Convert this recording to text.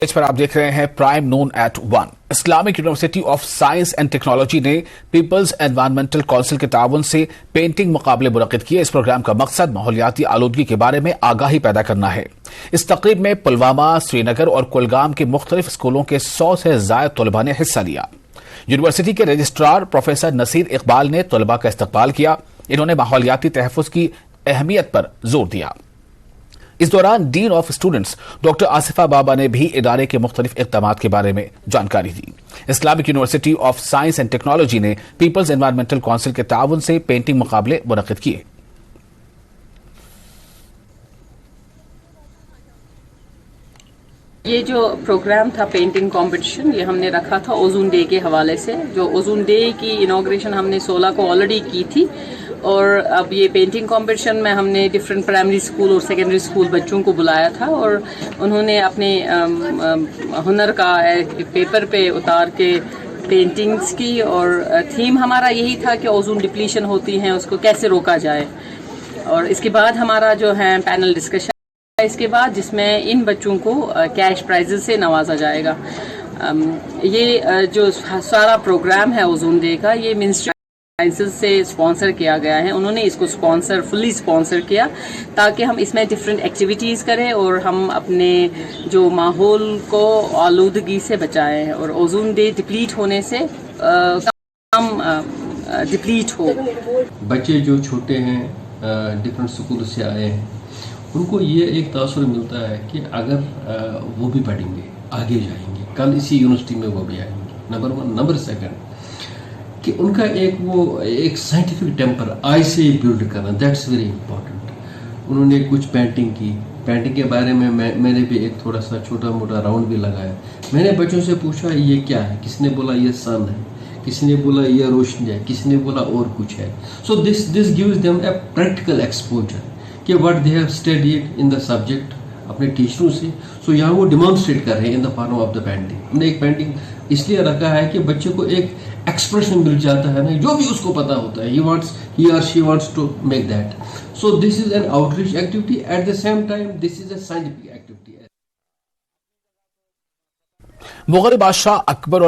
इस पर आप देख रहे हैं prime noon at 1। Islamic university of science and technology ने पीपल्स एनवायरमेंटल काउंसिल के ताउन से पेंटिंग मुकाबले मुनक्किद किए। इस प्रोग्राम का मकसद माहौलियाती आलूदगी के बारे में आगाही पैदा करना है। इस तकरीब में पुलवामा, श्रीनगर और कुलगाम के मुख्तलिफ स्कूलों के 100 से ज्यादा तलबा ने हिस्सा लिया। यूनिवर्सिटी के रजिस्ट्रार प्रोफेसर नसीर इकबाल ने तलबा का इस्तकबाल किया। इन्होंने माहौलियाती तहफ़्फ़ुज़ की अहमियत पर जोर दिया। इस दौरान dean of students doctor Asifa Baba ने भी इदारे के मुख्तलिफ इक़दामात के बारे में जानकारी दी। Islamic university of science and technology ने पीपल्स एनवायरमेंटल काउंसिल के ताउन से पेंटिंग मुकाबले मुनक्किद किए। ये जो प्रोग्राम था पेंटिंग कंपटीशन, ये हमने रखा था ओजोन डे के हवाले से। जो ओजोन डे की इनॉग्रेशन हमने 16 को ऑलरेडी की थी, और अब ये पेंटिंग कंपटीशन में हमने डिफरेंट प्राइमरी स्कूल और सेकेंडरी स्कूल बच्चों को बुलाया था, और उन्होंने अपने हुनर का पेपर पे उतार के पेंटिंग्स की। और थीम हमारा यही था कि ओजोन डिप्लीशन होती है, उसको कैसे रोका जाए। और इसके बाद हमारा जो है पैनल डिस्कशन इसके बाद, जिसमें इन बच्चों को कैश प्राइजेस से नवाजा जाएगा। ये जो सारा प्रोग्राम है ओजोन डे का, ये मिनिस्ट्री साइंसेस से स्पॉन्सर किया गया है। उन्होंने इसको फुल्ली स्पॉन्सर किया ताकि हम इसमें डिफरेंट एक्टिविटीज़ करें और हम अपने जो माहौल को आलूदगी से बचाएं, और ओजोन डे डिप्लीट होने से कम डिप्लीट हो। बच्चे जो छोटे हैं, डिफरेंट स्कूल से आए हैं, उनको ये एक तासुर मिलता है कि अगर वो भी पढ़ेंगे, आगे जाएंगे, कल इसी यूनिवर्सिटी में वो भी आएंगे। नंबर 1। नंबर 2 कि उनका एक साइंटिफिक टेम्पर आज से ही बिल्ड करना, दैट्स वेरी इंपॉर्टेंट। उन्होंने कुछ पेंटिंग की। पेंटिंग के बारे में मैंने भी एक थोड़ा सा छोटा मोटा राउंड भी लगाया। मैंने बच्चों से पूछा ये क्या है, किसने बोला ये सन है, किसी ने बोला ये रोशनी है, किसी ने बोला और कुछ है। So this gives them a practical exposure कि what they have studied in the subject अपने टीचरों से। सो यहाँ वो डिमॉन्स्ट्रेट कर रहे हैं in the form of the painting. हमने एक पेंटिंग इसलिए रखा है कि बच्चे को एक एक्सप्रेशन मिल जाता है ना, जो भी उसको पता होता है, he or she wants to make that. So this is an outreach activity. At the same time, this is a scientific activity. Mughal बादशाह अकबर